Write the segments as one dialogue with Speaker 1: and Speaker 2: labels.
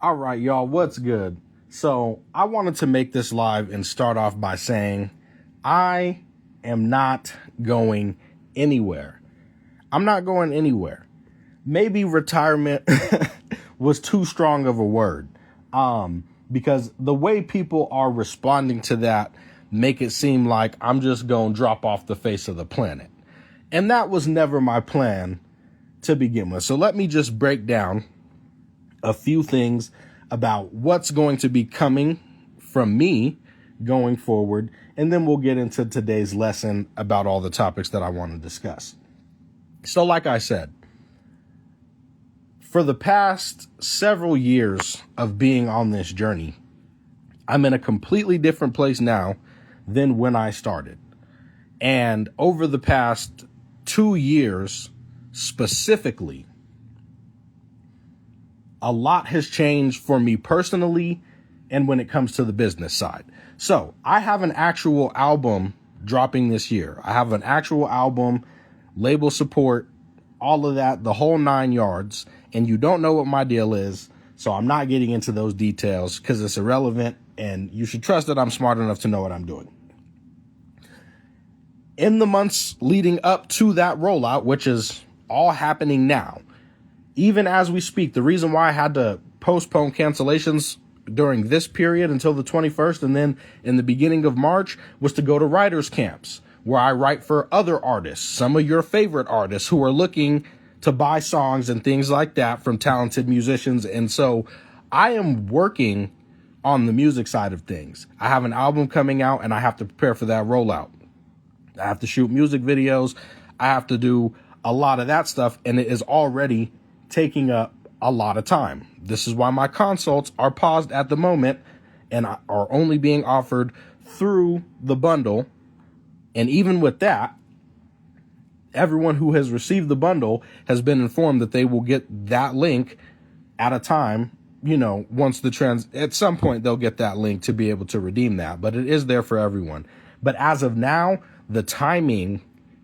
Speaker 1: All right, y'all, what's good? So I wanted to make this live and start off by saying I am not going anywhere. I'm not going anywhere. Maybe retirement was too strong of a word, because the way people are responding to that make it seem like I'm just going to drop off the face of the planet. And that was never my plan to begin with. So let me just break down a few things about what's going to be coming from me going forward, and then we'll get into today's lesson about all the topics that I want to discuss. So like I said, for the past several years of being on this journey, I'm in a completely different place now than when I started. And over the past 2 years specifically, a lot has changed for me personally and when it comes to the business side. So I have an actual album dropping this year. I have an actual album, label support, all of that, the whole 9 yards. And you don't know what my deal is, so I'm not getting into those details because it's irrelevant, and you should trust that I'm smart enough to know what I'm doing. In the months leading up to that rollout, which is all happening now, even as we speak, the reason why I had to postpone cancellations during this period until the 21st and then in the beginning of March was to go to writers' camps where I write for other artists, some of your favorite artists who are looking to buy songs and things like that from talented musicians. And so I am working on the music side of things. I have an album coming out and I have to prepare for that rollout. I have to shoot music videos. I have to do a lot of that stuff, and it is already taking up a lot of time. This is why my consults are paused at the moment and are only being offered through the bundle. And even with that, everyone who has received the bundle has been informed that they will get that link at a time. Once at some point they'll get that link to be able to redeem that, but it is there for everyone. But as of now, the timing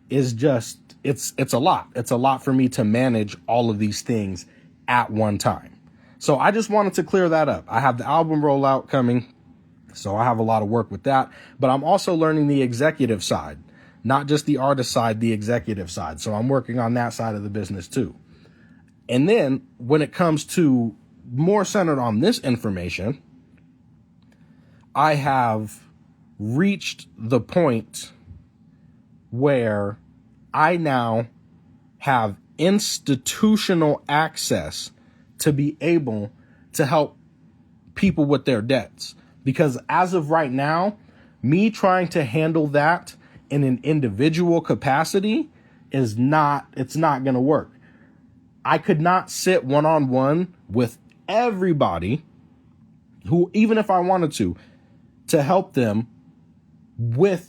Speaker 1: is just, it's a lot. It's a lot for me to manage all of these things at one time. So I just wanted to clear that up. I have the album rollout coming, so I have a lot of work with that, but I'm also learning the executive side, not just the artist side, the executive side. So I'm working on that side of the business too. And then when it comes to more centered on this information, I have reached the point where I now have institutional access to be able to help people with their debts. Because as of right now, me trying to handle that in an individual capacity it's not going to work. I could not sit one-on-one with everybody who, even if I wanted to help them with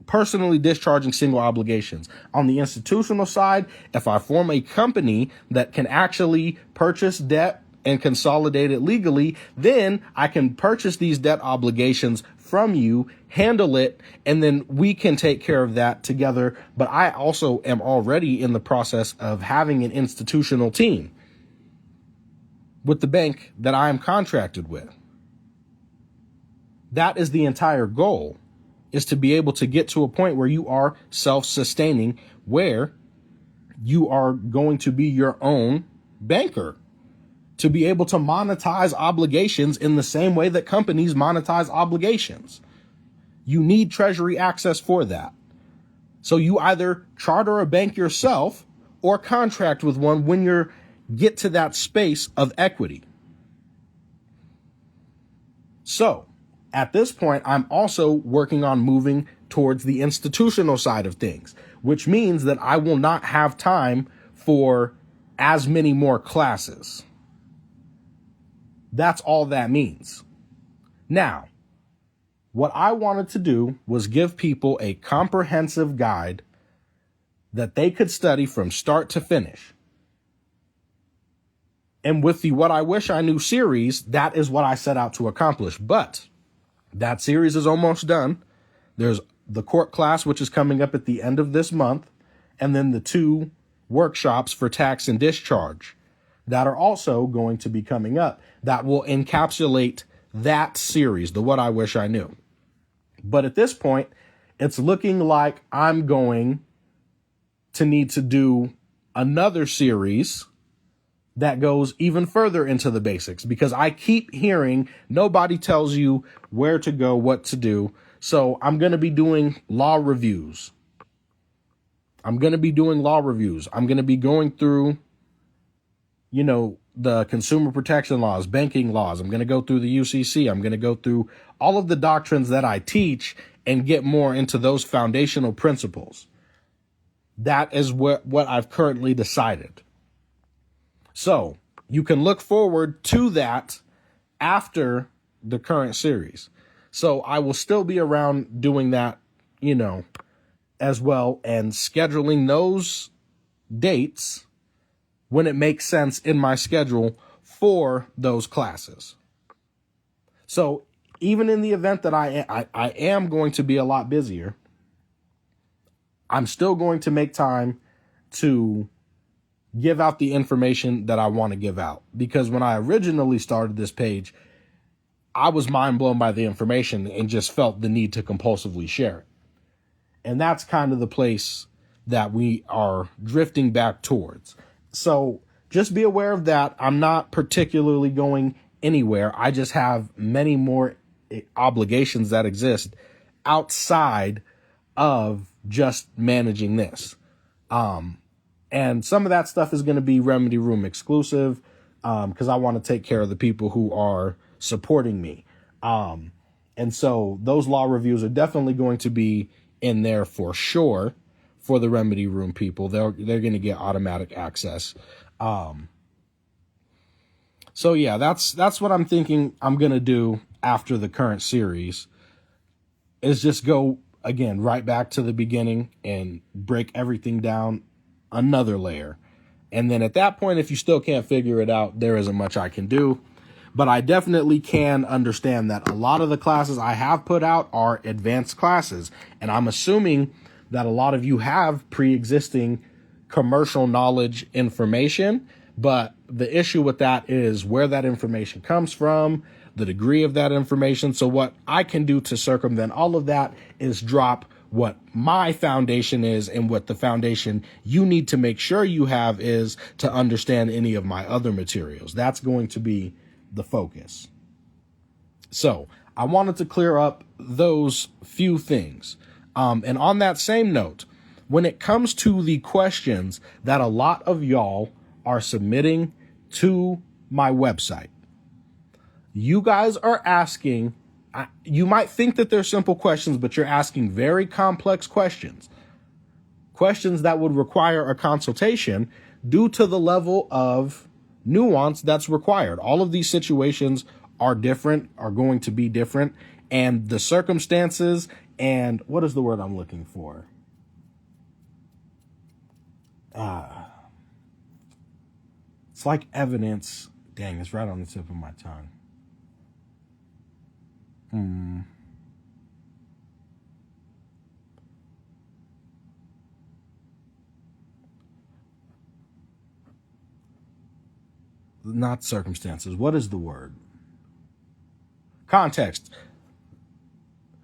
Speaker 1: personally discharging single obligations. On the institutional side, if I form a company that can actually purchase debt and consolidate it legally, then I can purchase these debt obligations from you, handle it, and then we can take care of that together. But I also am already in the process of having an institutional team with the bank that I am contracted with. That is the entire goal, is to be able to get to a point where you are self-sustaining, where you are going to be your own banker, to be able to monetize obligations in the same way that companies monetize obligations. You need treasury access for that. So you either charter a bank yourself or contract with one when you get to that space of equity. So at this point, I'm also working on moving towards the institutional side of things, which means that I will not have time for as many more classes. That's all that means. Now, what I wanted to do was give people a comprehensive guide that they could study from start to finish. And with the What I Wish I Knew series, that is what I set out to accomplish. But that series is almost done. There's the court class, which is coming up at the end of this month, and then the 2 workshops for tax and discharge that are also going to be coming up that will encapsulate that series, the What I Wish I Knew. But at this point, it's looking like I'm going to need to do another series that goes even further into the basics, because I keep hearing nobody tells you where to go, what to do. So I'm going to be doing law reviews. I'm going to be going through, the consumer protection laws, banking laws. I'm going to go through the UCC. I'm going to go through all of the doctrines that I teach and get more into those foundational principles. That is what I've currently decided. So you can look forward to that after the current series. So I will still be around doing that, as well, and scheduling those dates when it makes sense in my schedule for those classes. So even in the event that I am going to be a lot busier, I'm still going to make time to give out the information that I want to give out. Because when I originally started this page, I was mind blown by the information and just felt the need to compulsively share it. And that's kind of the place that we are drifting back towards. So just be aware of that. I'm not particularly going anywhere. I just have many more obligations that exist outside of just managing this. And some of that stuff is going to be Remedy Room exclusive, because I want to take care of the people who are supporting me. And so those law reviews are definitely going to be in there for sure for the Remedy Room people. They're going to get automatic access. So yeah, that's what I'm thinking I'm going to do after the current series, is just go again right back to the beginning and break everything down another layer. And then at that point, if you still can't figure it out, there isn't much I can do. But I definitely can understand that a lot of the classes I have put out are advanced classes. And I'm assuming that a lot of you have pre-existing commercial knowledge information. But the issue with that is where that information comes from, the degree of that information. So what I can do to circumvent all of that is drop what my foundation is, and what the foundation you need to make sure you have is to understand any of my other materials. That's going to be the focus. So I wanted to clear up those few things. And on that same note, when it comes to the questions that a lot of y'all are submitting to my website, you guys are asking, you might think that they're simple questions, but you're asking very complex questions that would require a consultation due to the level of nuance that's required. All of these situations are different, are going to be different, and the circumstances and what is the word I'm looking for? It's like evidence. Dang, it's right on the tip of my tongue. Not circumstances. What is the word? Context.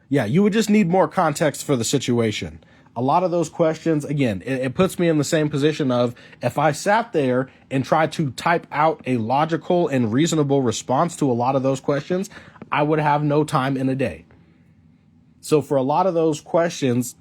Speaker 1: Yeah, you would just need more context for the situation. A lot of those questions, again, it puts me in the same position of if I sat there and tried to type out a logical and reasonable response to a lot of those questions, I would have no time in a day. So for a lot of those questions,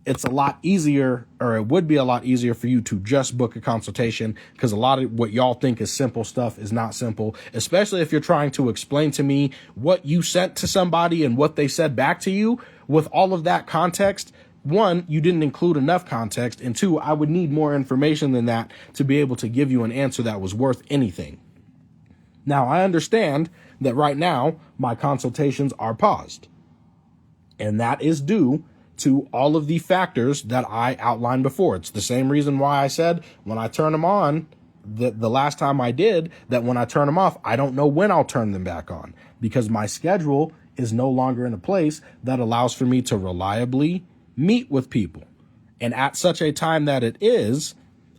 Speaker 1: it's a lot easier, or it would be a lot easier for you to just book a consultation, because a lot of what y'all think is simple stuff is not simple, especially if you're trying to explain to me what you sent to somebody and what they said back to you with all of that context. One, you didn't include enough context, and two, I would need more information than that to be able to give you an answer that was worth anything. Now, I understand that right now my consultations are paused, and that is due to all of the factors that I outlined before. It's the same reason why I said when I turn them on, the last time I did, that when I turn them off, I don't know when I'll turn them back on, because my schedule is no longer in a place that allows for me to reliably meet with people. And at such a time that it is,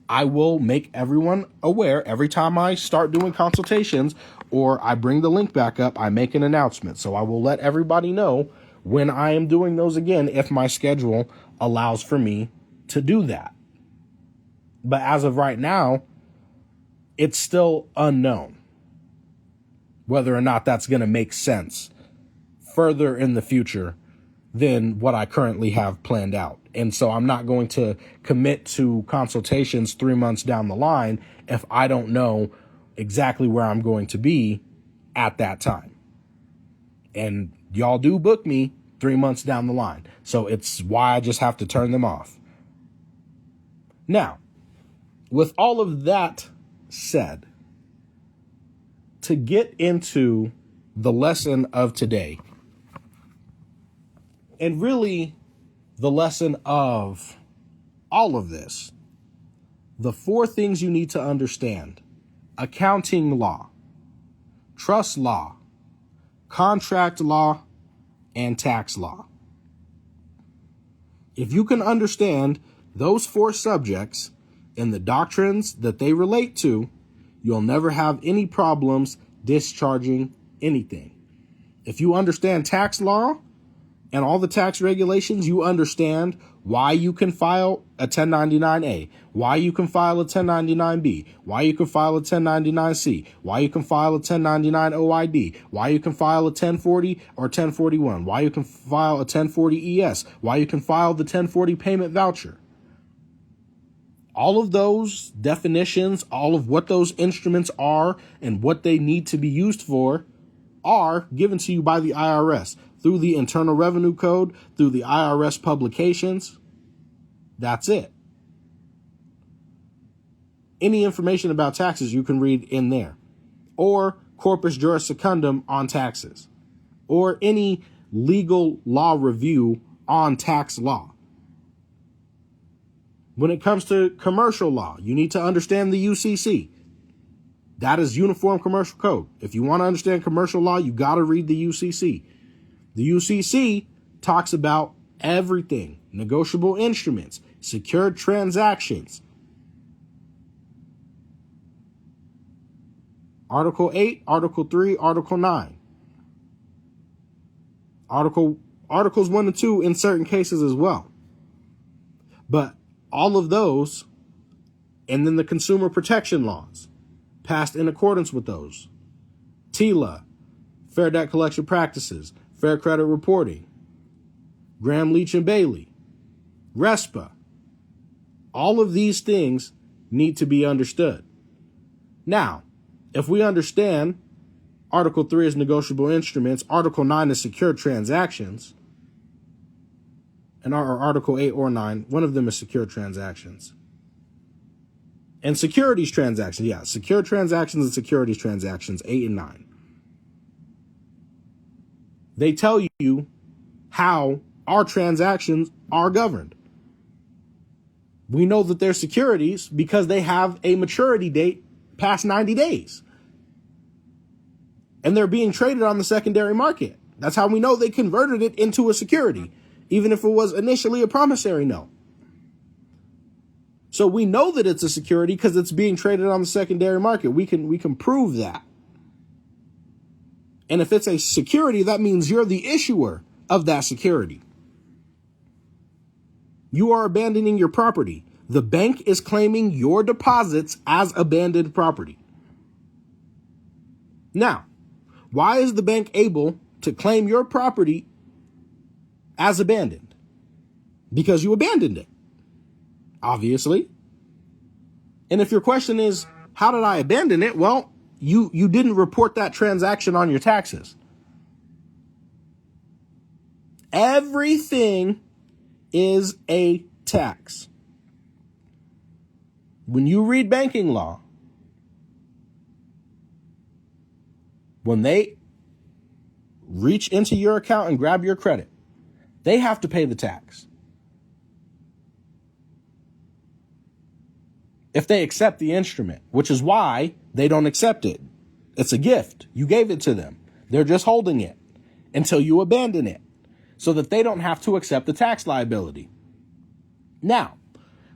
Speaker 1: I will make everyone aware every time I start doing consultations or I bring the link back up, I make an announcement. So I will let everybody know when I am doing those again, if my schedule allows for me to do that. But as of right now, it's still unknown whether or not that's going to make sense further in the future than what I currently have planned out. And so I'm not going to commit to consultations 3 months down the line if I don't know exactly where I'm going to be at that time. And y'all do book me 3 months down the line. So it's why I just have to turn them off. Now, with all of that said, to get into the lesson of today, and really the lesson of all of this, the 4 things you need to understand: accounting law, trust law, contract law, and tax law. If you can understand those 4 subjects and the doctrines that they relate to, you'll never have any problems discharging anything. If you understand tax law and all the tax regulations, you understand why you can file a 1099-A, why you can file a 1099-B, why you can file a 1099-C, why you can file a 1099-OID, why you can file a 1040 or 1041, why you can file a 1040-ES, why you can file the 1040 payment voucher. All of those definitions, all of what those instruments are and what they need to be used for are given to you by the IRS through the Internal Revenue Code, through the IRS publications. That's it. Any information about taxes you can read in there, or corpus juris secundum on taxes, or any legal law review on tax law. When it comes to commercial law, you need to understand the UCC. That is Uniform Commercial Code. If you want to understand commercial law, you got to read the UCC. The UCC talks about everything: negotiable instruments, secured transactions. Article 8, Article 3, Article 9. Articles 1 and 2 in certain cases as well. But all of those, and then the consumer protection laws passed in accordance with those. TILA, Fair Debt Collection Practices, Fair Credit Reporting, Graham, Leach, and Bailey, RESPA. All of these things need to be understood. Now, if we understand Article 3 is negotiable instruments, Article 9 is secure transactions, and Article 8 or 9, one of them is secure transactions. And securities transactions, yeah, secure transactions and securities transactions, 8 and 9. They tell you how our transactions are governed. We know that they're securities because they have a maturity date past 90 days. And they're being traded on the secondary market. That's how we know they converted it into a security, even if it was initially a promissory note. So we know that it's a security because it's being traded on the secondary market. We can prove that. And if it's a security, that means you're the issuer of that security. You are abandoning your property. The bank is claiming your deposits as abandoned property. Now, why is the bank able to claim your property as abandoned? Because you abandoned it, obviously. And if your question is, how did I abandon it? Well, you didn't report that transaction on your taxes. Everything is a tax. When you read banking law, when they reach into your account and grab your credit, they have to pay the tax. If they accept the instrument, which is why they don't accept it. It's a gift. You gave it to them. They're just holding it until you abandon it so that they don't have to accept the tax liability. Now,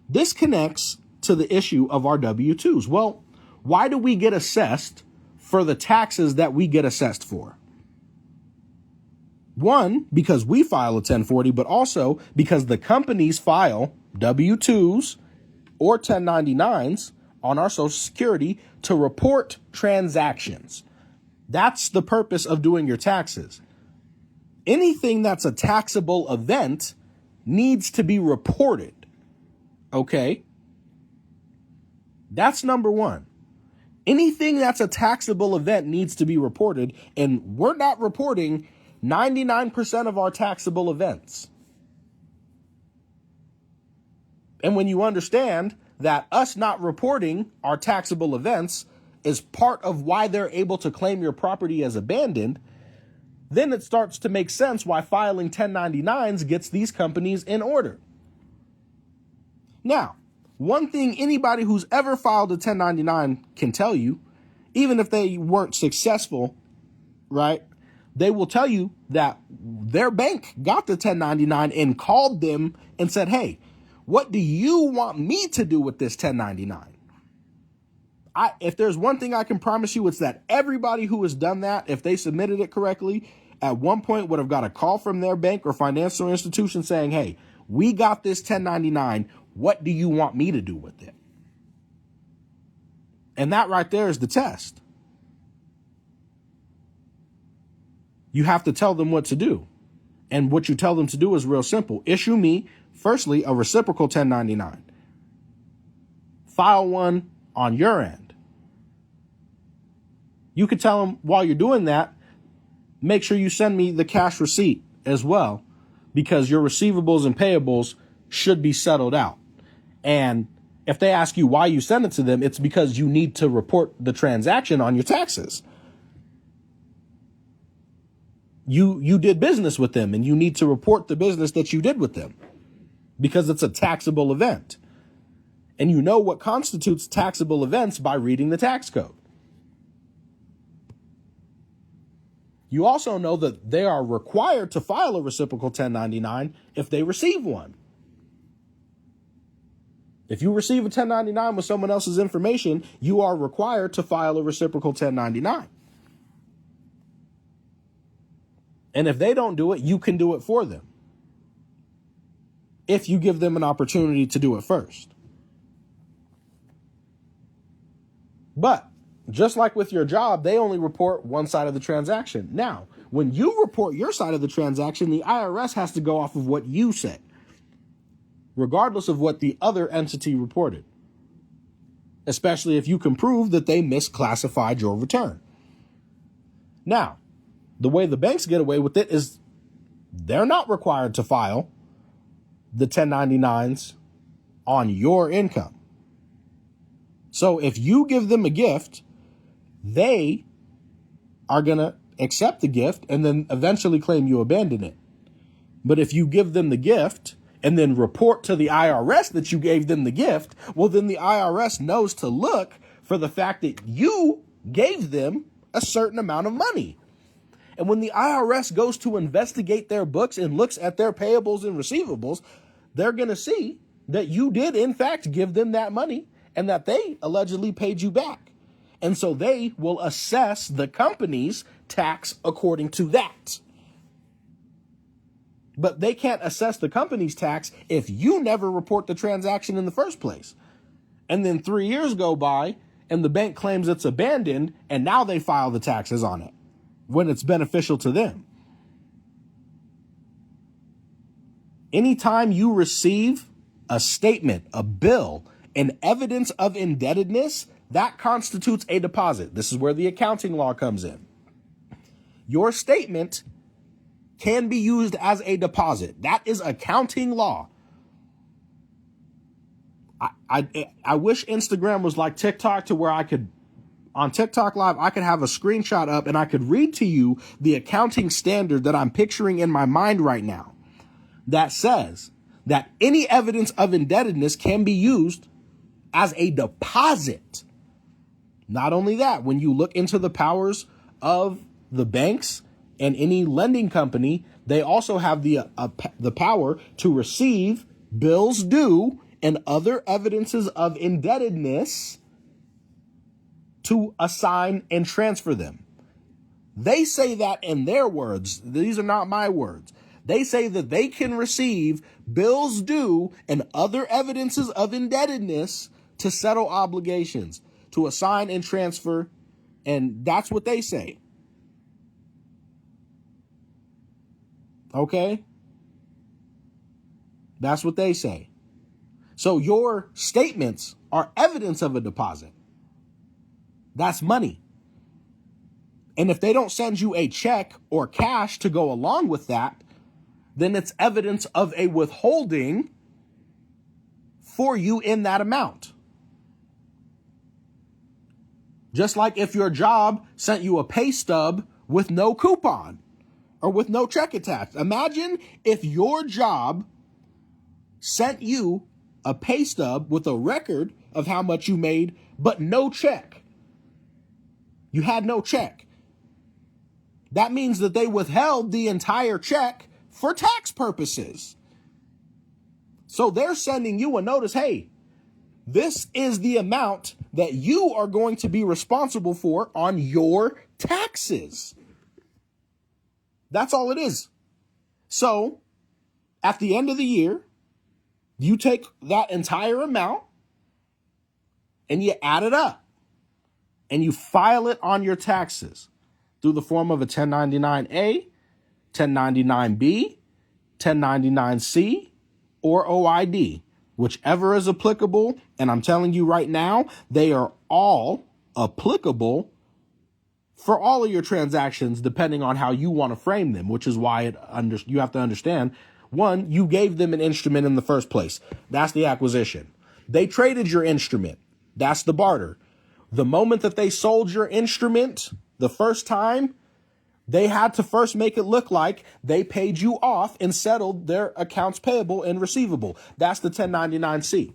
Speaker 1: this connects to the issue of our W-2s. Well, why do we get assessed for the taxes that we get assessed for? One, because we file a 1040, but also because the companies file W-2s or 1099s on our Social Security to report transactions. That's the purpose of doing your taxes. Anything that's a taxable event needs to be reported. Okay? That's number one. Anything that's a taxable event needs to be reported, and we're not reporting 99% of our taxable events. And when you understand that us not reporting our taxable events is part of why they're able to claim your property as abandoned, then it starts to make sense why filing 1099s gets these companies in order. Now, one thing anybody who's ever filed a 1099 can tell you, even if they weren't successful, right? They will tell you that their bank got the 1099 and called them and said, hey, what do you want me to do with this 1099? If there's one thing I can promise you, it's that everybody who has done that, if they submitted it correctly, at one point would have got a call from their bank or financial institution saying, hey, we got this 1099. What do you want me to do with it? And that right there is the test. You have to tell them what to do. And what you tell them to do is real simple. Issue me, firstly, a reciprocal 1099. File one on your end. You could tell them while you're doing that, make sure you send me the cash receipt as well, because your receivables and payables should be settled out. And if they ask you why you send it to them, it's because you need to report the transaction on your taxes. You did business with them and you need to report the business that you did with them because it's a taxable event. And you know what constitutes taxable events by reading the tax code. You also know that they are required to file a reciprocal 1099 if they receive one. If you receive a 1099 with someone else's information, you are required to file a reciprocal 1099. And if they don't do it, you can do it for them, if you give them an opportunity to do it first. But just like with your job, they only report one side of the transaction. Now, when you report your side of the transaction, the IRS has to go off of what you said, regardless of what the other entity reported, especially if you can prove that they misclassified your return. Now, the way the banks get away with it is they're not required to file the 1099s on your income. So if you give them a gift, they are going to accept the gift and then eventually claim you abandoned it. But if you give them the gift and then report to the IRS that you gave them the gift, well, then the IRS knows to look for the fact that you gave them a certain amount of money. And when the IRS goes to investigate their books and looks at their payables and receivables, they're going to see that you did, in fact, give them that money and that they allegedly paid you back. And so they will assess the company's tax according to that. But they can't assess the company's tax if you never report the transaction in the first place. And then 3 years go by and the bank claims it's abandoned and now they file the taxes on it when it's beneficial to them. Anytime you receive a statement, a bill, an evidence of indebtedness, that constitutes a deposit. This is where the accounting law comes in. Your statement can be used as a deposit. That is accounting law. I wish Instagram was like TikTok, to where I could, on TikTok Live, I could have a screenshot up and I could read to you the accounting standard that I'm picturing in my mind right now that says that any evidence of indebtedness can be used as a deposit. Not only that, when you look into the powers of the banks and any lending company, they also have the power to receive bills due and other evidences of indebtedness to assign and transfer them. They say that in their words. These are not my words. They say that they can receive bills due and other evidences of indebtedness to settle obligations, to assign and transfer, and that's what they say. Okay? That's what they say. So your statements are evidence of a deposit. That's money. And if they don't send you a check or cash to go along with that, then it's evidence of a withholding for you in that amount. Just like if your job sent you a pay stub with no coupon or with no check attached. Imagine if your job sent you a pay stub with a record of how much you made, but no check. You had no check. That means that they withheld the entire check for tax purposes. So they're sending you a notice, hey, this is the amount that you are going to be responsible for on your taxes. That's all it is. So at the end of the year, you take that entire amount and you add it up and you file it on your taxes through the form of a 1099-A, 1099-B, 1099-C, or OID, whichever is applicable. And I'm telling you right now, they are all applicable for all of your transactions, depending on how you want to frame them, which is why you have to understand, one, you gave them an instrument in the first place. That's the acquisition. They traded your instrument. That's the barter. The moment that they sold your instrument the first time, they had to first make it look like they paid you off and settled their accounts payable and receivable. That's the 1099-C.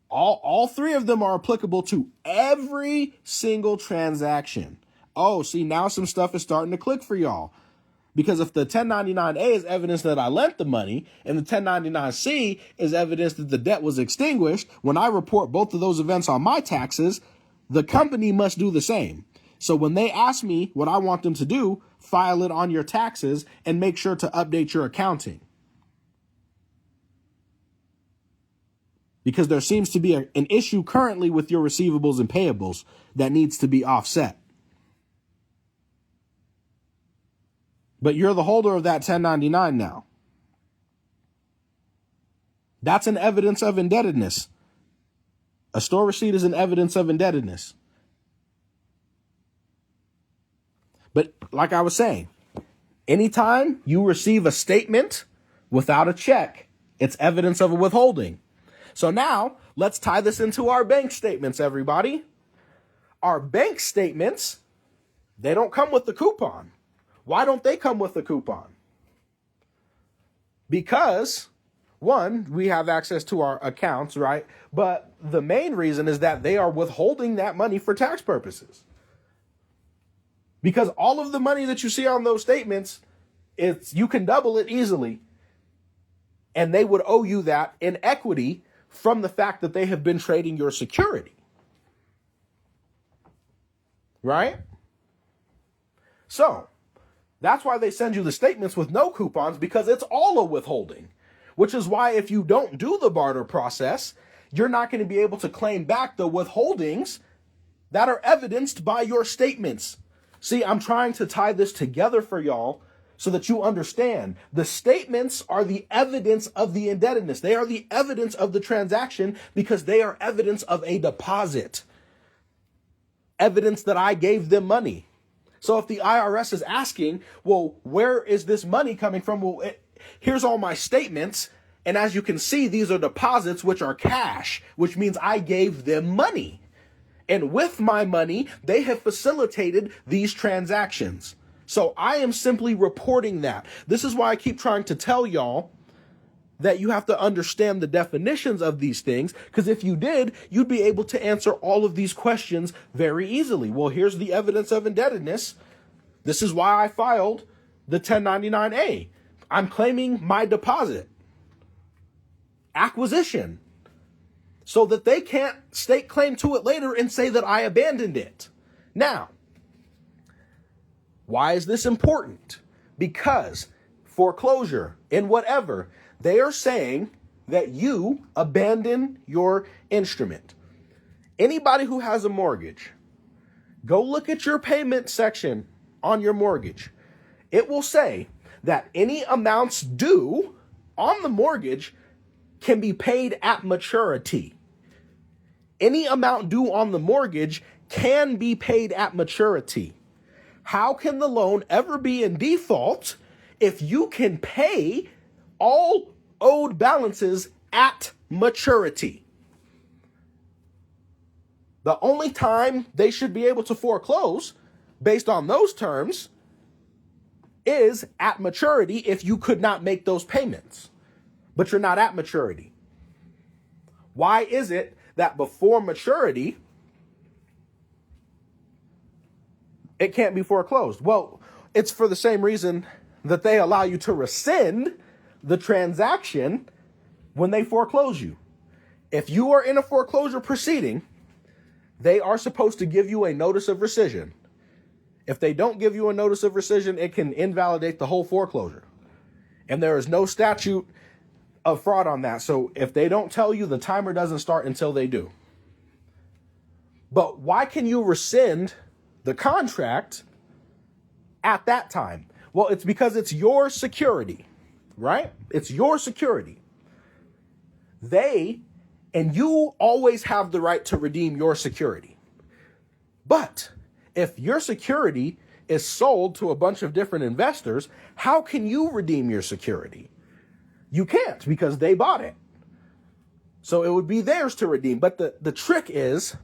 Speaker 1: All three of them are applicable to every single transaction. Oh, see, now some stuff is starting to click for y'all. Because if the 1099-A is evidence that I lent the money and the 1099-C is evidence that the debt was extinguished, when I report both of those events on my taxes, the company must do the same. So when they ask me what I want them to do, file it on your taxes and make sure to update your accounting. Because there seems to be an issue currently with your receivables and payables that needs to be offset. But you're the holder of that 1099 now. That's an evidence of indebtedness. A store receipt is an evidence of indebtedness. But like I was saying, anytime you receive a statement without a check, it's evidence of a withholding. So now let's tie this into our bank statements, everybody. Our bank statements, they don't come with the coupon. Why don't they come with the coupon? Because, one, we have access to our accounts, right? But the main reason is that they are withholding that money for tax purposes. Because all of the money that you see on those statements, you can double it easily. And they would owe you that in equity from the fact that they have been trading your security. Right? So, that's why they send you the statements with no coupons, because it's all a withholding. Which is why if you don't do the barter process, you're not going to be able to claim back the withholdings that are evidenced by your statements. See, I'm trying to tie this together for y'all so that you understand. The statements are the evidence of the indebtedness. They are the evidence of the transaction because they are evidence of a deposit. Evidence that I gave them money. So if the IRS is asking, well, where is this money coming from? Well, here's all my statements. And as you can see, these are deposits, which are cash, which means I gave them money. And with my money, they have facilitated these transactions. So I am simply reporting that. This is why I keep trying to tell y'all that you have to understand the definitions of these things, because if you did, you'd be able to answer all of these questions very easily. Well, here's the evidence of indebtedness. This is why I filed the 1099-A. I'm claiming my deposit. acquisition so that they can't stake claim to it later and say that I abandoned it. Now, why is this important? Because foreclosure and whatever, they are saying that you abandon your instrument. Anybody who has a mortgage, go look at your payment section on your mortgage. It will say that any amounts due on the mortgage can be paid at maturity. Any amount due on the mortgage can be paid at maturity. How can the loan ever be in default if you can pay all owed balances at maturity? The only time they should be able to foreclose based on those terms is at maturity if you could not make those payments, but you're not at maturity. Why is it that before maturity, it can't be foreclosed? Well, it's for the same reason that they allow you to rescind the transaction when they foreclose you. If you are in a foreclosure proceeding, they are supposed to give you a notice of rescission. If they don't give you a notice of rescission, it can invalidate the whole foreclosure. And there is no statute of fraud on that. So if they don't tell you, the timer doesn't start until they do. But why can you rescind the contract at that time? Well, it's because it's your security, right? It's your security. And you always have the right to redeem your security. But if your security is sold to a bunch of different investors, how can you redeem your security? You can't, because they bought it. So it would be theirs to redeem. But the trick is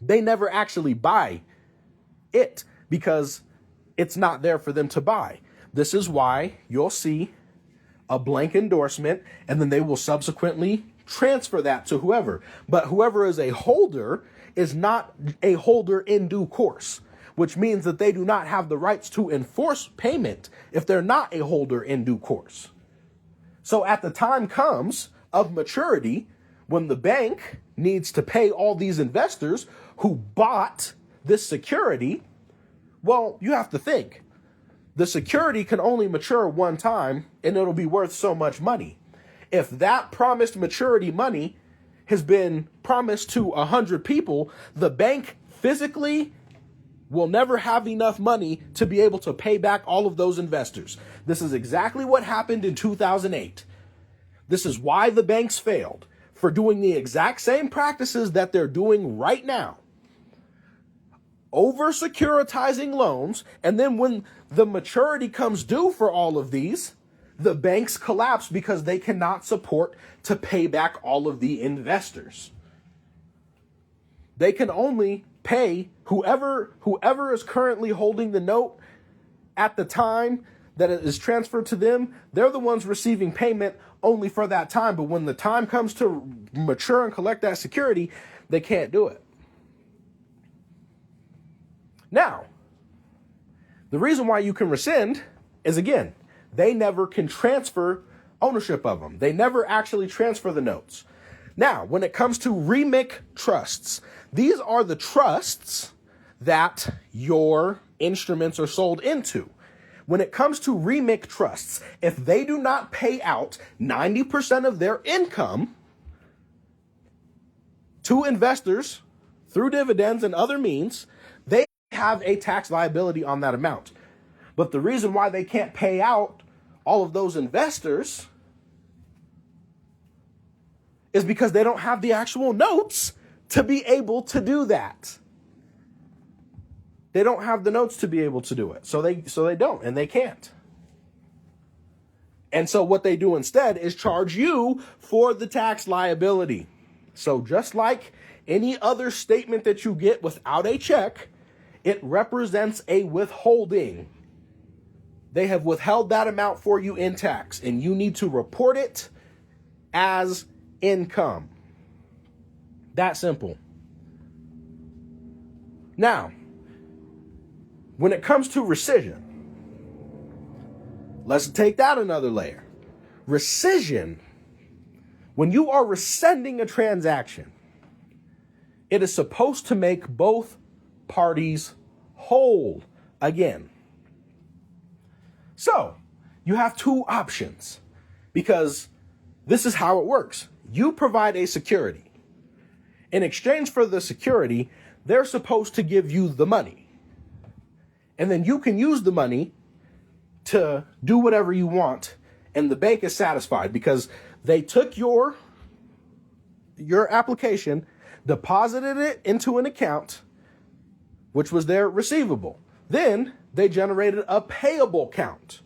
Speaker 1: they never actually buy it because it's not there for them to buy. This is why you'll see a blank endorsement and then they will subsequently transfer that to whoever. But whoever is a holder is not a holder in due course, which means that they do not have the rights to enforce payment if they're not a holder in due course. So at the time comes of maturity, when the bank needs to pay all these investors who bought this security, well, you have to think. The security can only mature one time and it'll be worth so much money. If that promised maturity money has been promised to 100 people, the bank physically will never have enough money to be able to pay back all of those investors. This is exactly what happened in 2008. This is why the banks failed, for doing the exact same practices that they're doing right now. Over securitizing loans, and then when the maturity comes due for all of these, the banks collapse because they cannot support to pay back all of the investors. They can only pay whoever is currently holding the note at the time that it is transferred to them. They're the ones receiving payment only for that time. But when the time comes to mature and collect that security, they can't do it. Now, the reason why you can rescind is, again, they never can transfer ownership of them. They never actually transfer the notes. Now, when it comes to REMIC trusts, these are the trusts that your instruments are sold into. When it comes to REMIC trusts, if they do not pay out 90% of their income to investors through dividends and other means, they have a tax liability on that amount. But the reason why they can't pay out all of those investors is because they don't have the actual notes to be able to do that. They don't have the notes to be able to do it. So they don't, and they can't. And so what they do instead is charge you for the tax liability. So just like any other statement that you get without a check, it represents a withholding. They have withheld that amount for you in tax, and you need to report it as income. That simple. Now, when it comes to rescission, let's take that another layer. Rescission When you are rescinding a transaction, it is supposed to make both parties whole again. So you have two options, because this is how it works. You provide a security. In exchange for the security, they're supposed to give you the money. And then you can use the money to do whatever you want, and the bank is satisfied because they took your application, deposited it into an account, which was their receivable. Then they generated a payable account.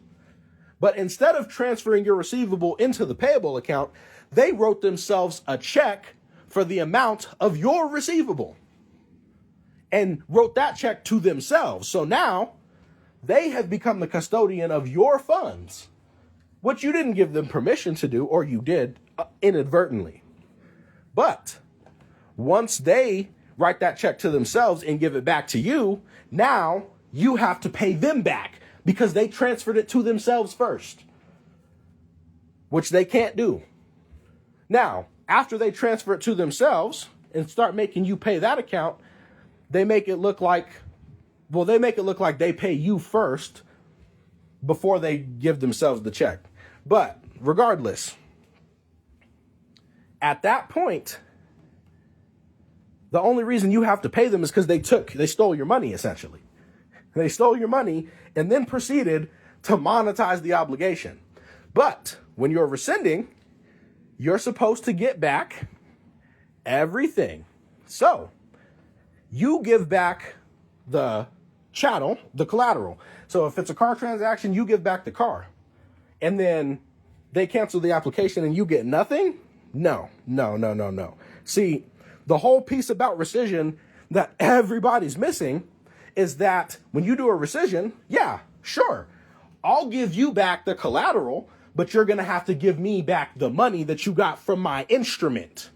Speaker 1: But instead of transferring your receivable into the payable account, they wrote themselves a check for the amount of your receivable and wrote that check to themselves. So now they have become the custodian of your funds, which you didn't give them permission to do, or you did inadvertently. But once they write that check to themselves and give it back to you, now you have to pay them back because they transferred it to themselves first, which they can't do. Now, after they transfer it to themselves and start making you pay that account, they make it look like they pay you first before they give themselves the check. But regardless, at that point, the only reason you have to pay them is because they stole your money, essentially. They stole your money and then proceeded to monetize the obligation. But when you're rescinding, you're supposed to get back everything. So you give back the chattel, the collateral. So if it's a car transaction, you give back the car. And then they cancel the application and you get nothing? No. See, the whole piece about rescission that everybody's missing is that when you do a rescission, yeah, sure, I'll give you back the collateral, but you're going to have to give me back the money that you got from my instrument.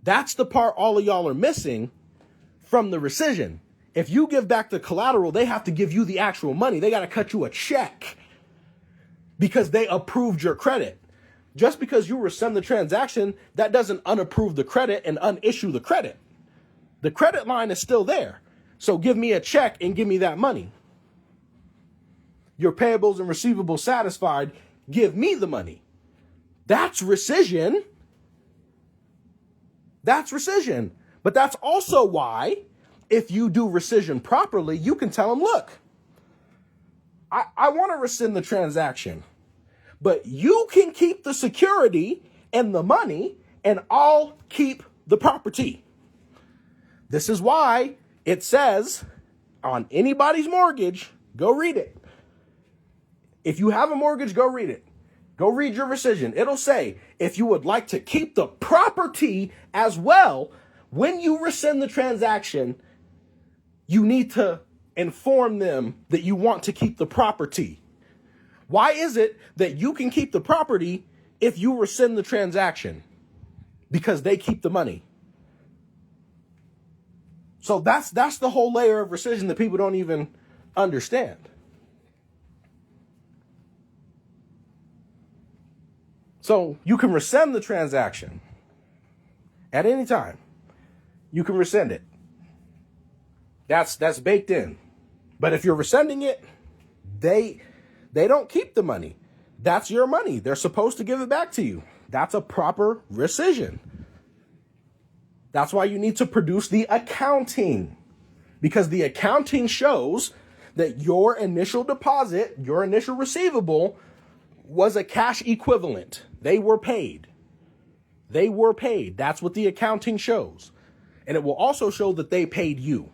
Speaker 1: That's the part all of y'all are missing from the rescission. If you give back the collateral, they have to give you the actual money. They got to cut you a check because they approved your credit. Just because you rescind the transaction, that doesn't unapprove the credit and unissue the credit. The credit line is still there. So give me a check and give me that money. Your payables and receivables satisfied, give me the money. That's rescission. That's rescission. But that's also why, if you do rescission properly, you can tell them, look, I want to rescind the transaction, but you can keep the security and the money, and I'll keep the property. This is why it says on anybody's mortgage, go read it. If you have a mortgage, go read it. Go read your rescission. It'll say, if you would like to keep the property as well, when you rescind the transaction, you need to inform them that you want to keep the property. Why is it that you can keep the property if you rescind the transaction? Because they keep the money. So that's the whole layer of rescission that people don't even understand. So you can rescind the transaction at any time. You can rescind it. That's baked in. But if you're rescinding it, they don't keep the money. That's your money. They're supposed to give it back to you. That's a proper rescission. That's why you need to produce the accounting, because the accounting shows that your initial deposit, your initial receivable, was a cash equivalent. They were paid. They were paid. That's what the accounting shows. And it will also show that they paid you,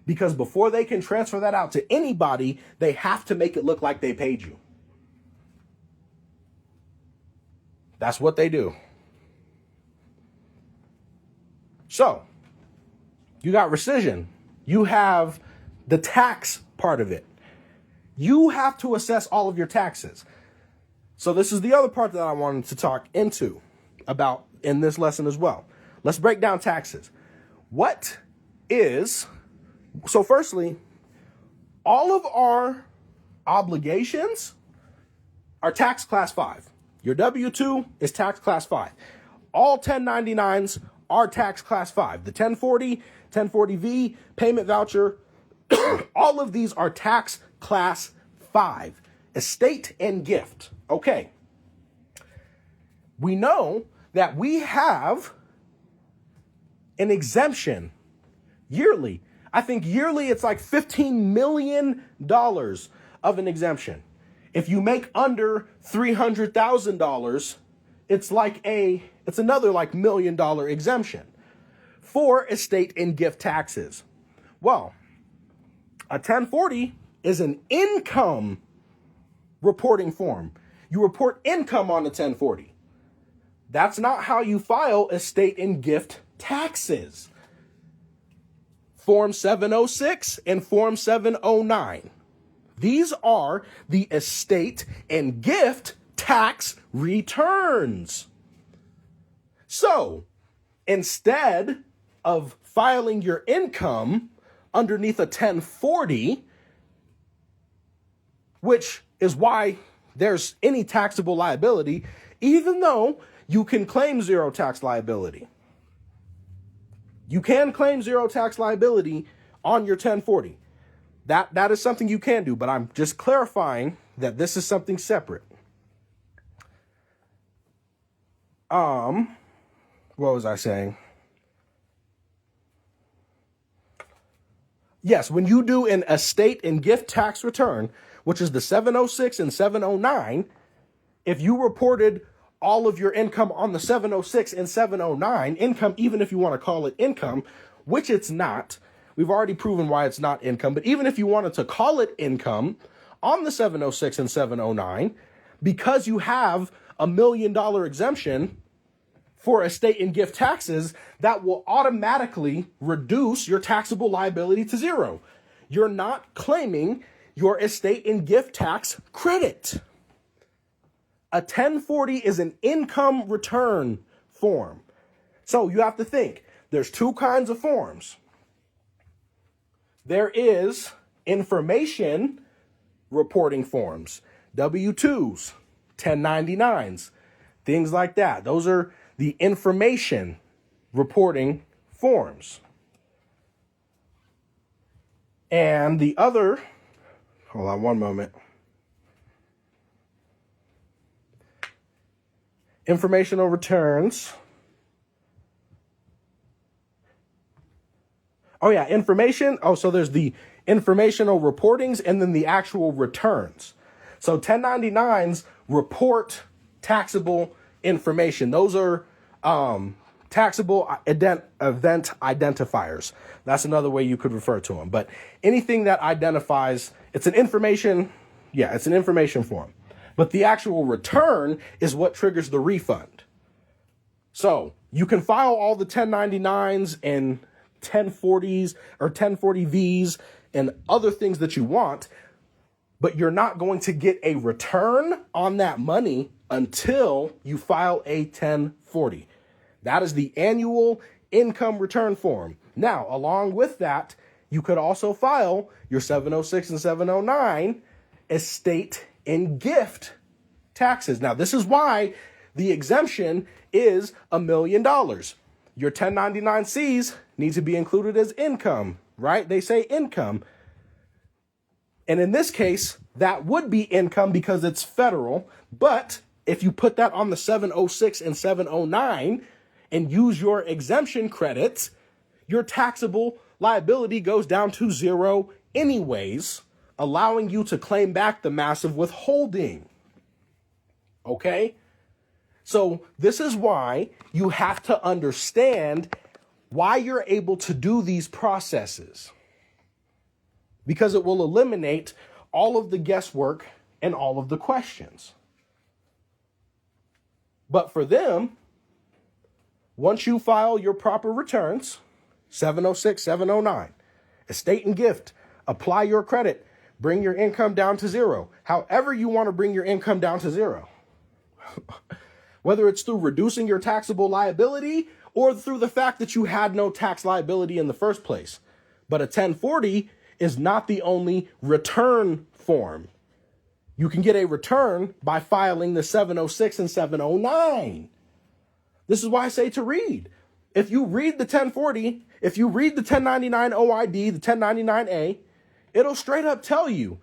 Speaker 1: because before they can transfer that out to anybody, they have to make it look like they paid you. That's what they do. So, you got rescission. You have the tax part of it. You have to assess all of your taxes. So this is the other part that I wanted to talk into about in this lesson as well. Let's break down taxes. So firstly, all of our obligations are tax class 5. Your W-2 is tax class 5. All 1099s are tax class 5. The 1040, 1040V, payment voucher, all of these are tax class 5. Estate and gift. Okay. We know that we have an exemption yearly. I think yearly it's like $15 million of an exemption. If you make under $300,000, it's another like $1 million exemption for estate and gift taxes. Well, a 1040 is an income reporting form. You report income on a 1040. That's not how you file estate and gift taxes. Form 706 and Form 709. These are the estate and gift tax returns. So, instead of filing your income underneath a 1040, which is why there's any taxable liability, even though you can claim zero tax liability. You can claim zero tax liability on your 1040. That is something you can do, but I'm just clarifying that this is something separate. What was I saying? Yes, when you do an estate and gift tax return, which is the 706 and 709, if you reported all of your income on the 706 and 709, income, even if you want to call it income, which it's not, we've already proven why it's not income, but even if you wanted to call it income on the 706 and 709, because you have $1 million exemption for estate and gift taxes, that will automatically reduce your taxable liability to zero. You're not claiming your estate and gift tax credit. A 1040 is an income return form. So you have to think, there's two kinds of forms. There is information reporting forms, W-2s, 1099s, things like that. Those are the information reporting forms. And the other, hold on one moment. Informational returns. Oh yeah, information. Oh, so there's the informational reportings and then the actual returns. So 1099s report taxable information. Those are taxable event identifiers. That's another way you could refer to them. But anything that identifies, it's an information form. But the actual return is what triggers the refund. So you can file all the 1099s and 1040s or 1040Vs and other things that you want, but you're not going to get a return on that money until you file a 1040. That is the annual income return form. Now, along with that, you could also file your 706 and 709 estate and gift taxes. Now, this is why the exemption is $1 million. Your 1099-Cs need to be included as income, right? They say income. And in this case, that would be income because it's federal. But if you put that on the 706 and 709 and use your exemption credits, your taxable liability goes down to zero anyways, allowing you to claim back the massive withholding. Okay? So this is why you have to understand why you're able to do these processes, because it will eliminate all of the guesswork and all of the questions. But for them, once you file your proper returns, 706, 709, estate and gift, apply your credit, bring your income down to zero. However you want to bring your income down to zero. Whether it's through reducing your taxable liability or through the fact that you had no tax liability in the first place. But a 1040 is not the only return form. You can get a return by filing the 706 and 709. This is why I say to read. If you read the 1040, if you read the 1099 OID, the 1099A, it'll straight up tell you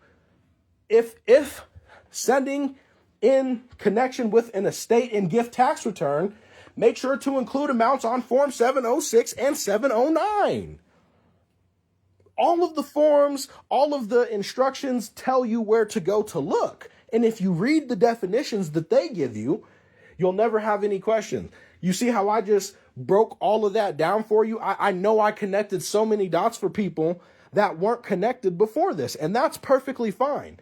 Speaker 1: if sending in connection with an estate and gift tax return, make sure to include amounts on Form 706 and 709. All of the forms, all of the instructions tell you where to go to look. And if you read the definitions that they give you, you'll never have any questions. You see how I just broke all of that down for you? I know I connected so many dots for people that weren't connected before this, and that's perfectly fine.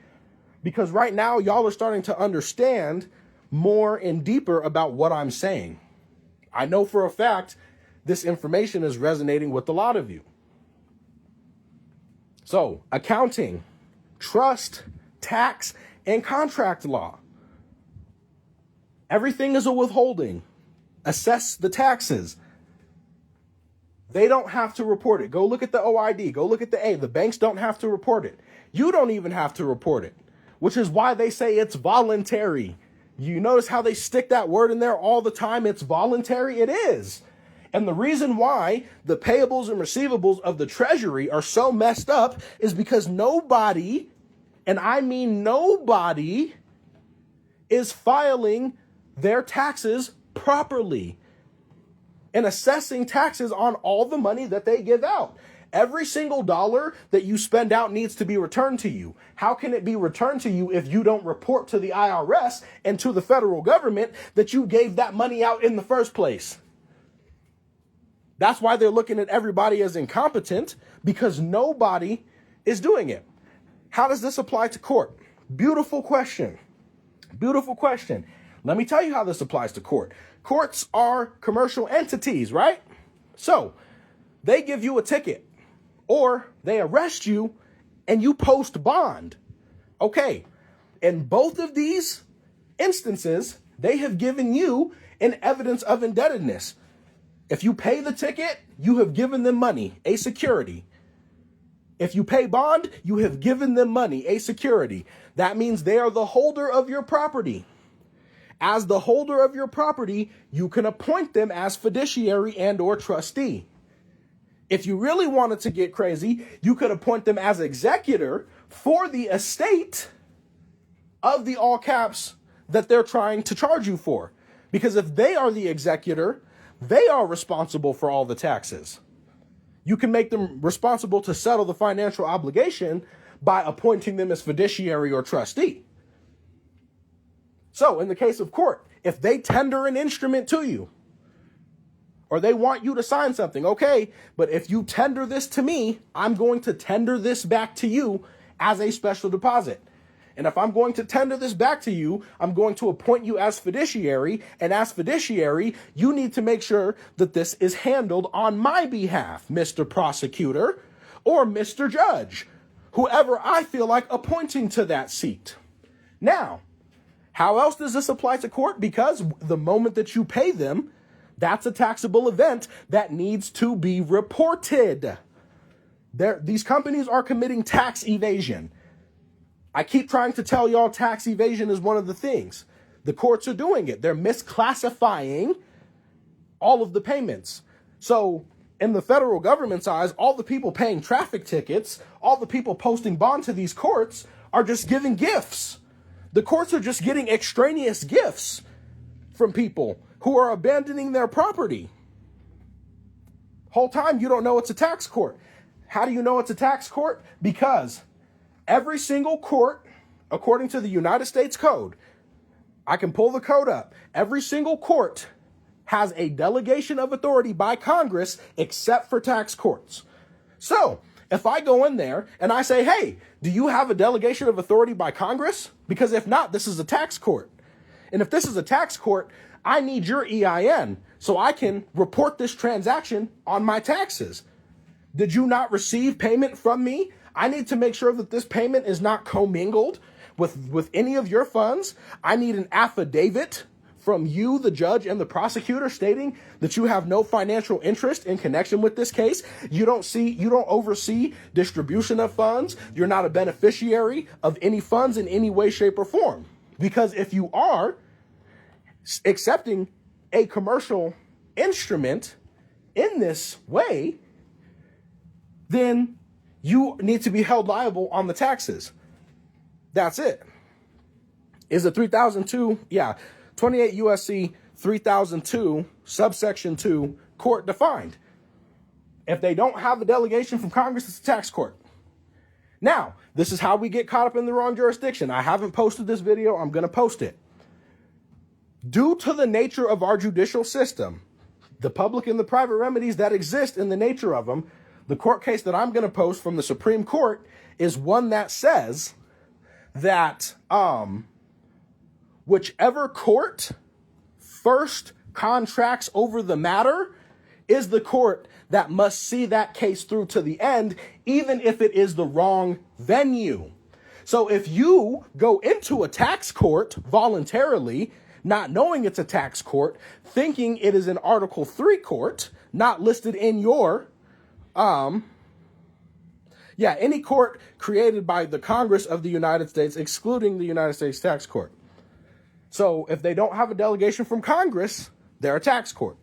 Speaker 1: Because right now, y'all are starting to understand more and deeper about what I'm saying. I know for a fact this information is resonating with a lot of you. So, accounting, trust, tax, and contract law. Everything is a withholding. Assess the taxes. They don't have to report it. Go look at the OID. Go look at the A. The banks don't have to report it. You don't even have to report it, which is why they say it's voluntary. You notice how they stick that word in there all the time? It's voluntary. It is. And the reason why the payables and receivables of the Treasury are so messed up is because nobody, and I mean nobody, is filing their taxes properly and assessing taxes on all the money that they give out. Every single dollar that you spend out needs to be returned to you. How can it be returned to you if you don't report to the IRS and to the federal government that you gave that money out in the first place? That's why they're looking at everybody as incompetent, because nobody is doing it. How does this apply to court? Beautiful question. Beautiful question. Let me tell you how this applies to court. Courts are commercial entities, right? So they give you a ticket or they arrest you and you post bond. Okay. In both of these instances, they have given you an evidence of indebtedness. If you pay the ticket, you have given them money, a security. If you pay bond, you have given them money, a security. That means they are the holder of your property. As the holder of your property, you can appoint them as fiduciary and or trustee. If you really wanted to get crazy, you could appoint them as executor for the estate of the all caps that they're trying to charge you for. Because if they are the executor, they are responsible for all the taxes. You can make them responsible to settle the financial obligation by appointing them as fiduciary or trustee. So in the case of court, if they tender an instrument to you, or they want you to sign something, okay, but if you tender this to me, I'm going to tender this back to you as a special deposit. And if I'm going to tender this back to you, I'm going to appoint you as fiduciary. And as fiduciary, you need to make sure that this is handled on my behalf, Mr. Prosecutor or Mr. Judge, whoever I feel like appointing to that seat. Now, how else does this apply to court? Because the moment that you pay them, that's a taxable event that needs to be reported. These companies are committing tax evasion. I keep trying to tell y'all tax evasion is one of the things. The courts are doing it. They're misclassifying all of the payments. So in the federal government's eyes, all the people paying traffic tickets, all the people posting bond to these courts are just giving gifts. The courts are just getting extraneous gifts from people who are abandoning their property. Whole time you don't know it's a tax court. How do you know it's a tax court? Because every single court, according to the United States Code, I can pull the code up. Every single court has a delegation of authority by Congress except for tax courts. So if I go in there and I say, hey, do you have a delegation of authority by Congress? Because if not, this is a tax court. And if this is a tax court, I need your EIN so I can report this transaction on my taxes. Did you not receive payment from me? I need to make sure that this payment is not commingled with any of your funds. I need an affidavit from you, the judge, and the prosecutor stating that you have no financial interest in connection with this case. You don't oversee distribution of funds. You're not a beneficiary of any funds in any way, shape, or form. Because if you are accepting a commercial instrument in this way, then you need to be held liable on the taxes. That's it. Is it 3002? Yeah. 28 USC 3002, subsection 2, court defined. If they don't have the delegation from Congress, it's a tax court. Now, this is how we get caught up in the wrong jurisdiction. I haven't posted this video. I'm going to post it. Due to the nature of our judicial system, the public and the private remedies that exist in the nature of them, the court case that I'm going to post from the Supreme Court is one that says that whichever court first contracts over the matter is the court that must see that case through to the end, even if it is the wrong venue. So if you go into a tax court voluntarily, not knowing it's a tax court, thinking it is an Article 3 court, not listed in your, any court created by the Congress of the United States, excluding the United States Tax Court. So if they don't have a delegation from Congress, they're a tax court.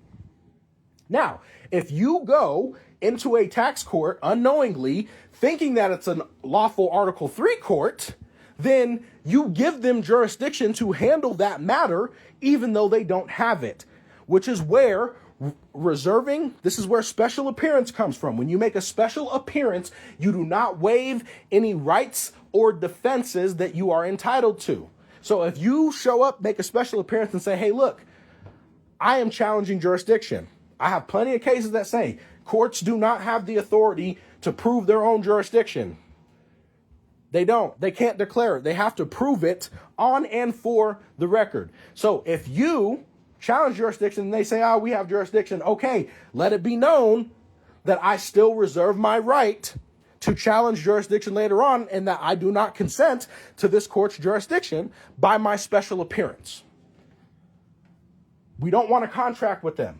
Speaker 1: Now, if you go into a tax court unknowingly, thinking that it's a lawful Article 3 court, then you give them jurisdiction to handle that matter, even though they don't have it, which is where this is where special appearance comes from. When you make a special appearance, you do not waive any rights or defenses that you are entitled to. So if you show up, make a special appearance and say, hey, look, I am challenging jurisdiction. I have plenty of cases that say courts do not have the authority to prove their own jurisdiction. They don't. They can't declare it. They have to prove it on and for the record. So if you challenge jurisdiction and they say, we have jurisdiction, okay, let it be known that I still reserve my right to challenge jurisdiction later on and that I do not consent to this court's jurisdiction by my special appearance. We don't want to contract with them.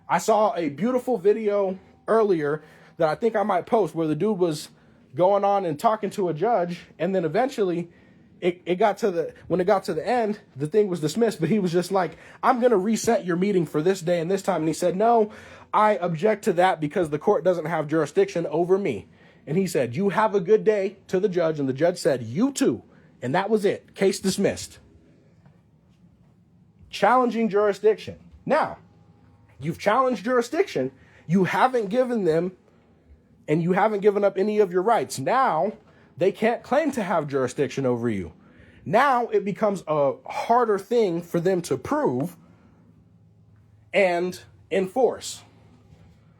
Speaker 1: I saw a beautiful video earlier that I think I might post where the dude was going on and talking to a judge, and then eventually when it got to the end, the thing was dismissed, but he was just like, I'm going to reset your meeting for this day and this time. And he said, no, I object to that because the court doesn't have jurisdiction over me. And he said, you have a good day to the judge. And the judge said, you too. And that was it. Case dismissed. Challenging jurisdiction. Now, you've challenged jurisdiction. You haven't given them and you haven't given up any of your rights. Now, they can't claim to have jurisdiction over you. Now, it becomes a harder thing for them to prove and enforce.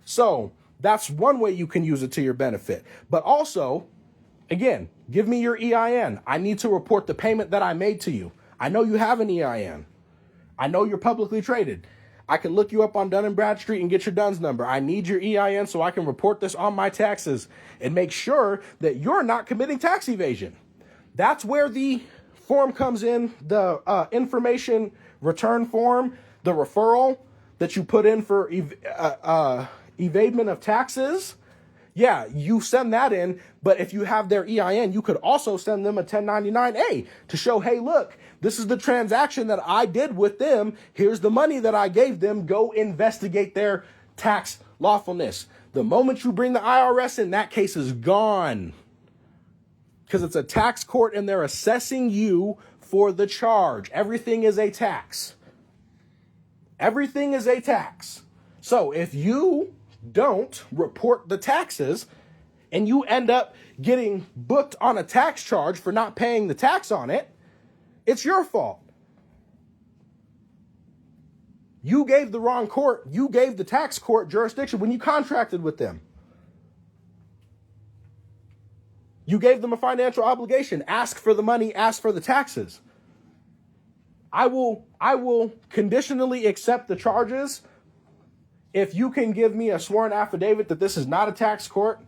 Speaker 1: So, that's one way you can use it to your benefit. But also, again, give me your EIN. I need to report the payment that I made to you. I know you have an EIN. I know you're publicly traded. I can look you up on Dun & Bradstreet and get your DUNS number. I need your EIN so I can report this on my taxes and make sure that you're not committing tax evasion. That's where the form comes in, the information return form, the referral that you put in for evadement of taxes. Yeah, you send that in, but if you have their EIN, you could also send them a 1099-A to show, hey, look, this is the transaction that I did with them. Here's the money that I gave them. Go investigate their tax lawfulness. The moment you bring the IRS in, that case is gone because it's a tax court and they're assessing you for the charge. Everything is a tax. Everything is a tax. So if you don't report the taxes and you end up getting booked on a tax charge for not paying the tax on it, it's your fault. You gave the wrong court, you gave the tax court jurisdiction when you contracted with them. You gave them a financial obligation. Ask for the money, ask for the taxes. I will conditionally accept the charges if you can give me a sworn affidavit that this is not a tax court,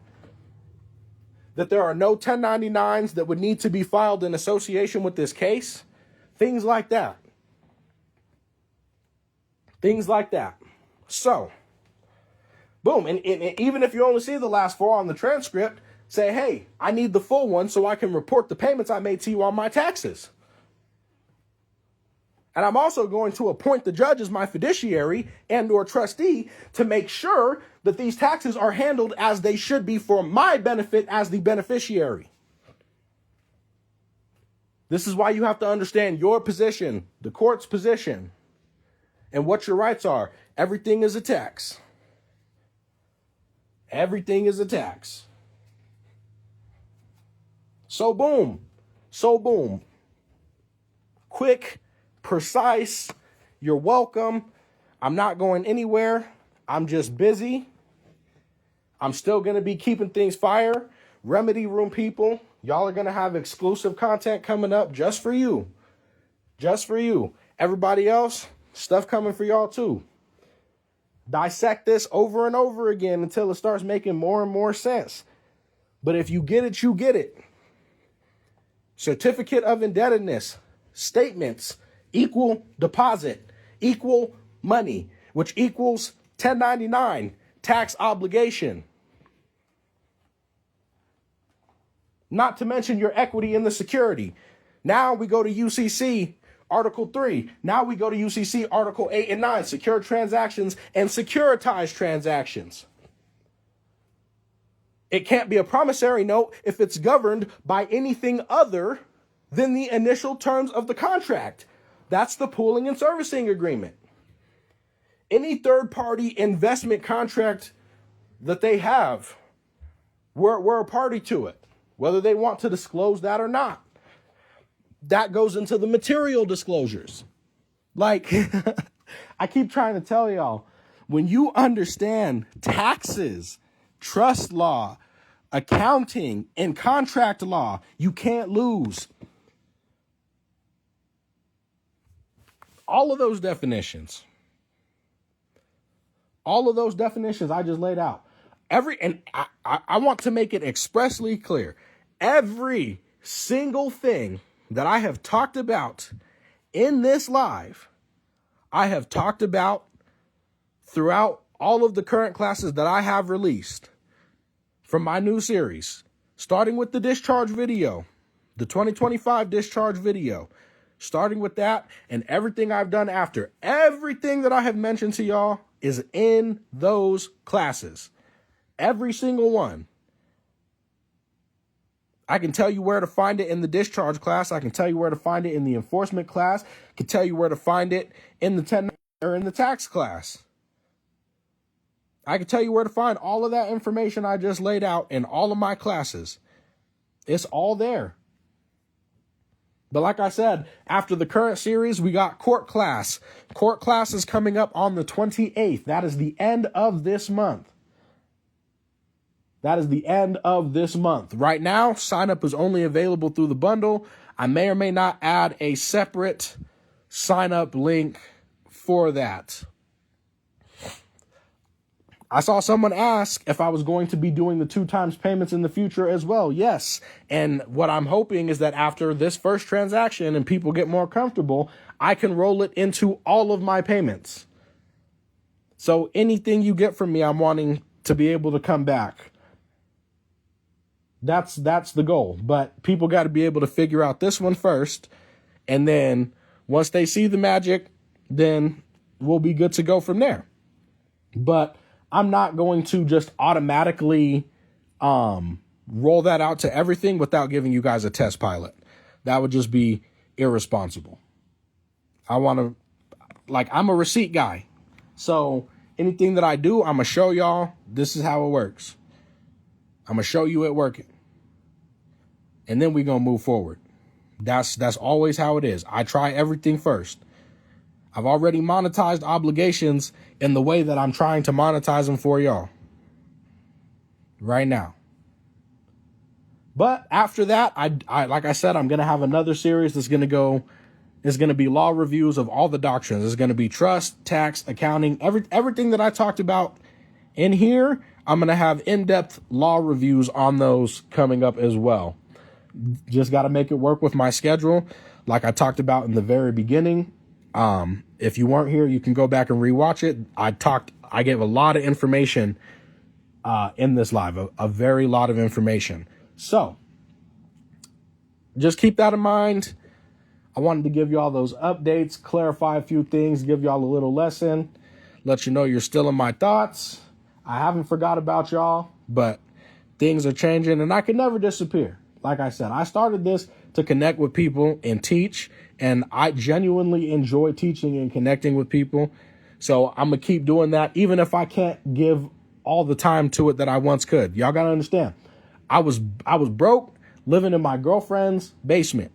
Speaker 1: that there are no 1099s that would need to be filed in association with this case, things like that. Things like that. So, boom. And even if you only see the last four on the transcript, say, hey, I need the full one so I can report the payments I made to you on my taxes. And I'm also going to appoint the judge as my fiduciary and or trustee to make sure that these taxes are handled as they should be for my benefit as the beneficiary. This is why you have to understand your position, the court's position, and what your rights are. Everything is a tax. Everything is a tax. So boom. Quick, precise. You're welcome. I'm not going anywhere. I'm just busy. I'm still going to be keeping things fire. Remedy Room people, y'all are going to have exclusive content coming up just for you. Just for you. Everybody else, stuff coming for y'all too. Dissect this over and over again until it starts making more and more sense. But if you get it, you get it. Certificate of indebtedness, statements, equal deposit, equal money, which equals 1099, tax obligation. Not to mention your equity in the security. Now we go to UCC Article 3. Now we go to UCC Article 8 and 9, secure transactions and securitized transactions. It can't be a promissory note if it's governed by anything other than the initial terms of the contract. That's the pooling and servicing agreement. Any third-party investment contract that they have, we're a party to it, whether they want to disclose that or not. That goes into the material disclosures. Like, I keep trying to tell y'all, when you understand taxes, trust law, accounting, and contract law, you can't lose. All of those definitions I just laid out. I want to make it expressly clear. Every single thing that I have talked about in this live, I have talked about throughout all of the current classes that I have released from my new series, starting with the discharge video, the 2025 discharge video, starting with that and everything I've done after. Everything that I have mentioned to y'all is in those classes. Every single one. I can tell you where to find it in the discharge class. I can tell you where to find it in the enforcement class. I can tell you where to find it in the 10 or in the tax class. I can tell you where to find all of that information I just laid out in all of my classes. It's all there. But like I said, after the current series, we got court class. Court class is coming up on the 28th. That is the end of this month. That is the end of this month. Right now, sign up is only available through the bundle. I may or may not add a separate sign up link for that. I saw someone ask if I was going to be doing the 2 times payments in the future as well. Yes. And what I'm hoping is that after this first transaction and people get more comfortable, I can roll it into all of my payments. So anything you get from me, I'm wanting to be able to come back. That's the goal. But people got to be able to figure out this one first. And then once they see the magic, then we'll be good to go from there. But I'm not going to just automatically roll that out to everything without giving you guys a test pilot. That would just be irresponsible. I'm a receipt guy. So anything that I do, I'm going to show y'all this is how it works. I'm going to show you it working. And then we're going to move forward. That's always how it is. I try everything first. I've already monetized obligations in the way that I'm trying to monetize them for y'all right now. But after that, I like I said, I'm going to have another series that's going to be law reviews of all the doctrines. It's going to be trust, tax, accounting, everything that I talked about in here. I'm going to have in-depth law reviews on those coming up as well. Just got to make it work with my schedule. Like I talked about in the very beginning. If you weren't here, you can go back and rewatch it. I gave a lot of information, in this live, a very lot of information. So just keep that in mind. I wanted to give y'all those updates, clarify a few things, give y'all a little lesson, let you know you're still in my thoughts. I haven't forgot about y'all, but things are changing and I can never disappear. Like I said, I started this to connect with people and teach, and I genuinely enjoy teaching and connecting with people. So I'm going to keep doing that, even if I can't give all the time to it that I once could. Y'all got to understand. I was broke, living in my girlfriend's basement.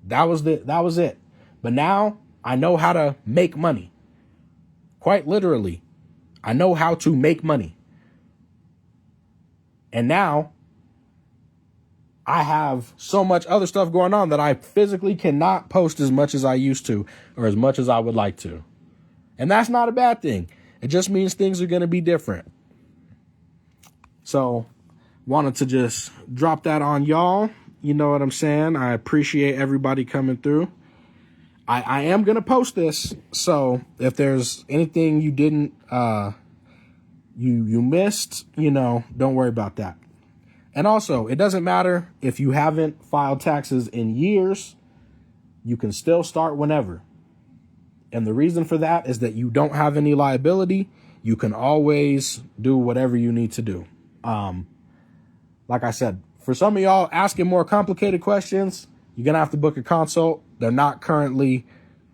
Speaker 1: That was it. But now I know how to make money. Quite literally, I know how to make money. And now I have so much other stuff going on that I physically cannot post as much as I used to, or as much as I would like to. And that's not a bad thing. It just means things are going to be different. So wanted to just drop that on y'all. You know what I'm saying? I appreciate everybody coming through. I am going to post this. So if there's anything you didn't, you missed, don't worry about that. And also, it doesn't matter if you haven't filed taxes in years, you can still start whenever. And the reason for that is that you don't have any liability. You can always do whatever you need to do. Like I said, for some of y'all asking more complicated questions, you're going to have to book a consult. They're not currently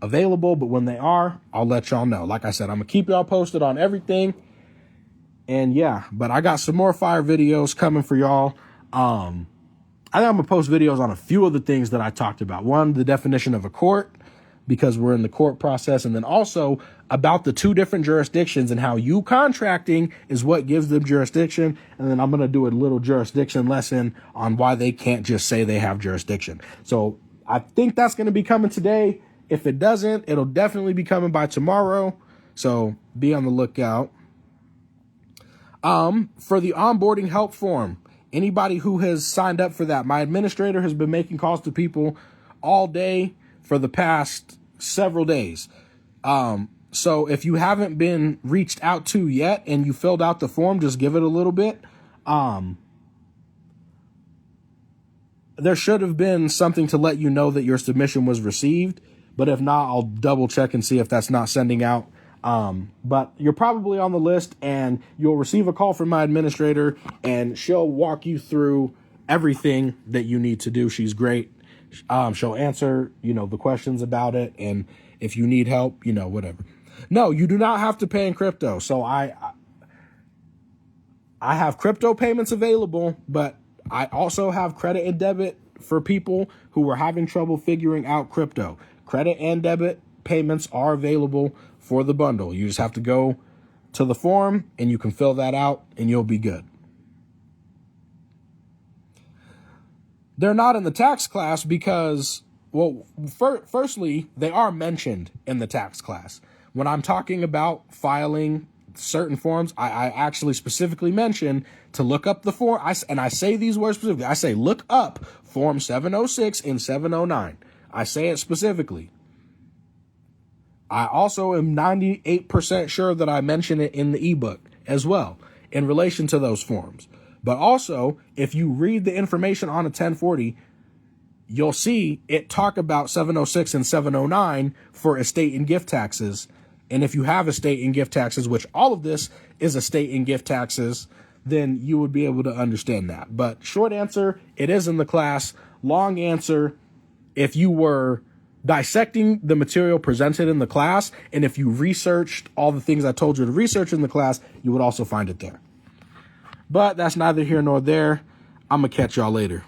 Speaker 1: available, but when they are, I'll let y'all know. Like I said, I'm going to keep y'all posted on everything. And yeah, but I got some more fire videos coming for y'all. I think I'm going to post videos on a few of the things that I talked about. One, the definition of a court, because we're in the court process. And then also about the two different jurisdictions and how you contracting is what gives them jurisdiction. And then I'm going to do a little jurisdiction lesson on why they can't just say they have jurisdiction. So I think that's going to be coming today. If it doesn't, it'll definitely be coming by tomorrow. So be on the lookout. For the onboarding help form, anybody who has signed up for that, my administrator has been making calls to people all day for the past several days. So if you haven't been reached out to yet and you filled out the form, just give it a little bit. There should have been something to let you know that your submission was received, but if not, I'll double check and see if that's not sending out. But you're probably on the list and you'll receive a call from my administrator and she'll walk you through everything that you need to do. She's great. She'll answer, the questions about it. And if you need help, whatever. No, you do not have to pay in crypto. So I have crypto payments available, but I also have credit and debit for people who were having trouble figuring out crypto. Credit and debit payments are available for the bundle. You just have to go to the form and you can fill that out and you'll be good. They're not in the tax class because, firstly, they are mentioned in the tax class. When I'm talking about filing certain forms, I actually specifically mention to look up the form. I say these words specifically. I say, look up Form 706 and 709. I say it specifically. I also am 98% sure that I mention it in the ebook as well in relation to those forms. But also, if you read the information on a 1040, you'll see it talk about 706 and 709 for estate and gift taxes. And if you have estate and gift taxes, which all of this is estate and gift taxes, then you would be able to understand that. But short answer, it is in the class. Long answer, if you were dissecting the material presented in the class, and if you researched all the things I told you to research in the class, you would also find it there. But that's neither here nor there. I'm going to catch y'all later.